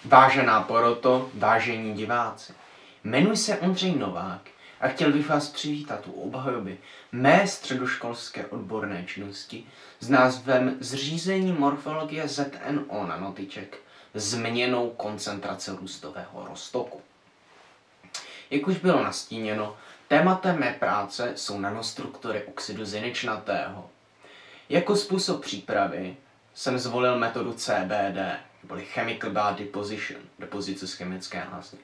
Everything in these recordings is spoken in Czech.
Vážená poroto, vážení diváci, jmenuji se Ondřej Novák a chtěl bych vás přivítat u obhajoby mé středoškolské odborné činnosti s názvem Zřízení morfologie ZNO nanotyček změnou koncentrace růstového roztoku. Jak už bylo nastíněno, tématem mé práce jsou nanostruktury oxidu zinečnatého. Jako způsob přípravy jsem zvolil metodu CBD, neboli Chemical Bed Deposition, depozice z chemické lázně.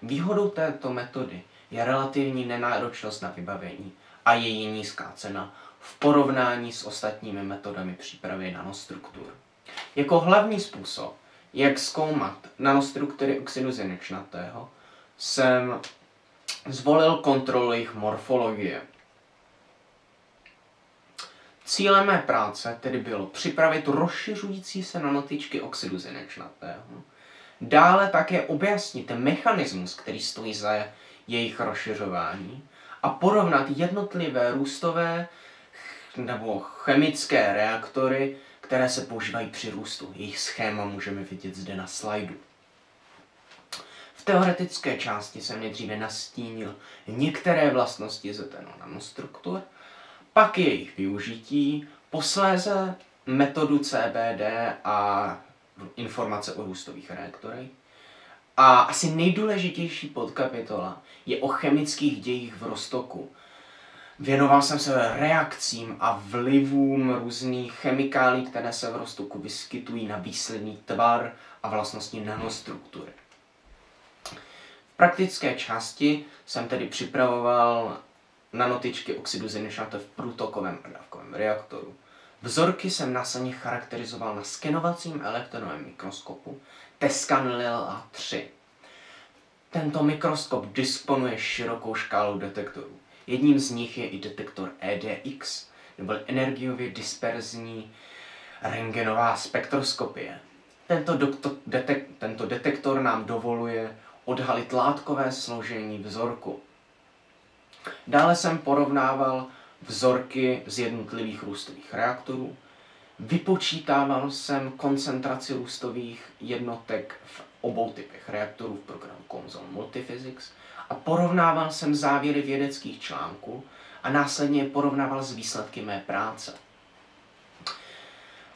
Výhodou této metody je relativní nenáročnost na vybavení a její nízká cena v porovnání s ostatními metodami přípravy nanostruktur. Jako hlavní způsob, jak zkoumat nanostruktury oxidu zinečnatého, jsem zvolil kontrolu jejich morfologie. Cílem mé práce tedy bylo připravit rozšiřující se nanotyčky oxidu zinečnatého, dále také objasnit mechanismus, který stojí za jejich rozšiřování a porovnat jednotlivé růstové nebo chemické reaktory, které se používají při růstu. Jejich schéma můžeme vidět zde na slajdu. V teoretické části jsem nejdříve nastínil některé vlastnosti ZNO nanostruktur, pak jejich využití, posléze metodu CBD a informace o růstových reaktorech. A asi nejdůležitější podkapitola je o chemických dějích v roztoku. Věnoval jsem se reakcím a vlivům různých chemikálí, které se v roztoku vyskytují na výsledný tvar a vlastnosti nanostruktury. V praktické části jsem tedy připravoval nanotyčky oxidu zinečnatého v průtokovém a dávkovém reaktoru. Vzorky jsem následně charakterizoval na skenovacím elektronovém mikroskopu Tescan LLA 3. Tento mikroskop disponuje širokou škálou detektorů. Jedním z nich je i detektor EDX, nebo energiově disperzní rentgenová spektroskopie. Tento detektor nám dovoluje odhalit látkové složení vzorku. Dále jsem porovnával vzorky z jednotlivých růstových reaktorů, vypočítával jsem koncentraci růstových jednotek v obou typech reaktorů v programu COMSOL Multiphysics a porovnával jsem závěry vědeckých článků a následně je porovnával s výsledky mé práce.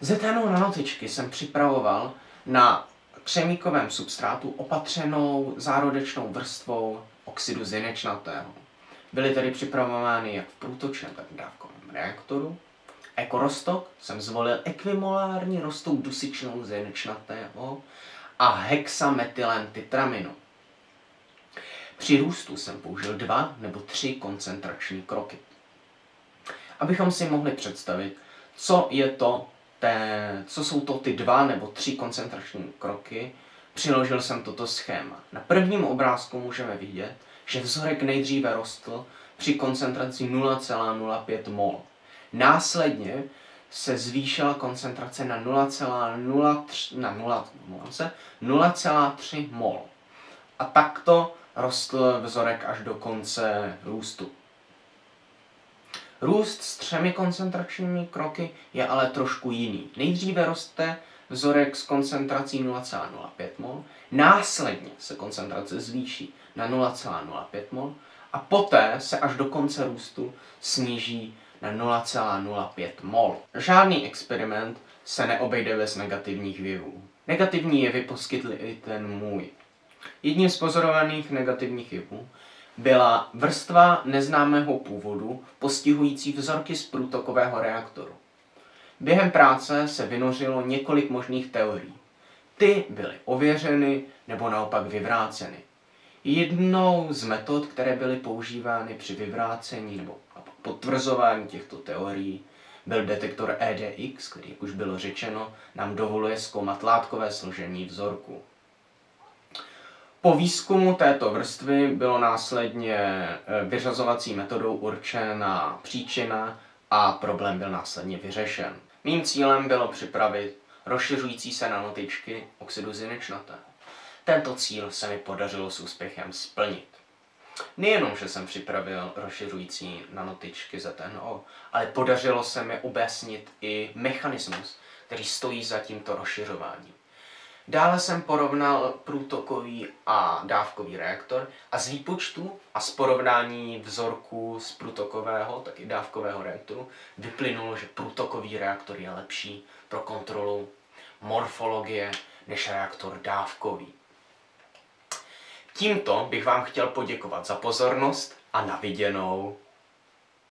ZNO nanotyčky jsem připravoval na křemíkovém substrátu opatřenou zárodečnou vrstvou oxidu zinečnatého. Byly tedy připravovány jak v průtočném, tak v dávkovém reaktoru. Jako roztok jsem zvolil ekvimolární roztok dusičnou zinečnatého a hexametylentetraminu. Při růstu jsem použil 2 nebo 3 koncentrační kroky. Abychom si mohli představit, co jsou to ty 2 nebo 3 koncentrační kroky, přiložil jsem toto schéma. Na prvním obrázku můžeme vidět, že vzorek nejdříve rostl při koncentraci 0,05 mol. Následně se zvýšila koncentrace na 0,3 mol. A takto rostl vzorek až do konce růstu. Růst s 3 koncentračními kroky je ale trošku jiný. Nejdříve roste vzorek s koncentrací 0,05 mol, následně se koncentrace zvýší na 0,05 mol a poté se až do konce růstu sníží na 0,05 mol. Žádný experiment se neobejde bez negativních jevů. Negativní jevy poskytl i ten můj. Jedním z pozorovaných negativních jevů byla vrstva neznámého původu postihující vzorky z průtokového reaktoru. Během práce se vynořilo několik možných teorií. Ty byly ověřeny nebo naopak vyvráceny. Jednou z metod, které byly používány při vyvrácení nebo potvrzování těchto teorií, byl detektor EDX, který, jak už bylo řečeno, nám dovoluje zkoumat látkové složení vzorku. Po výzkumu této vrstvy bylo následně vyřazovací metodou určena příčina a problém byl následně vyřešen. Mým cílem bylo připravit rozšiřující se nanotyčky oxidu zinečnatého. Tento cíl se mi podařilo s úspěchem splnit. Nejenom, že jsem připravil rozšiřující nanotyčky ZNO, ale podařilo se mi objasnit i mechanismus, který stojí za tímto rozšiřováním. Dále jsem porovnal průtokový a dávkový reaktor a z výpočtu a z porovnání vzorků z průtokového, tak i dávkového reaktoru vyplynulo, že průtokový reaktor je lepší pro kontrolu morfologie než reaktor dávkový. Tímto bych vám chtěl poděkovat za pozornost a na viděnou.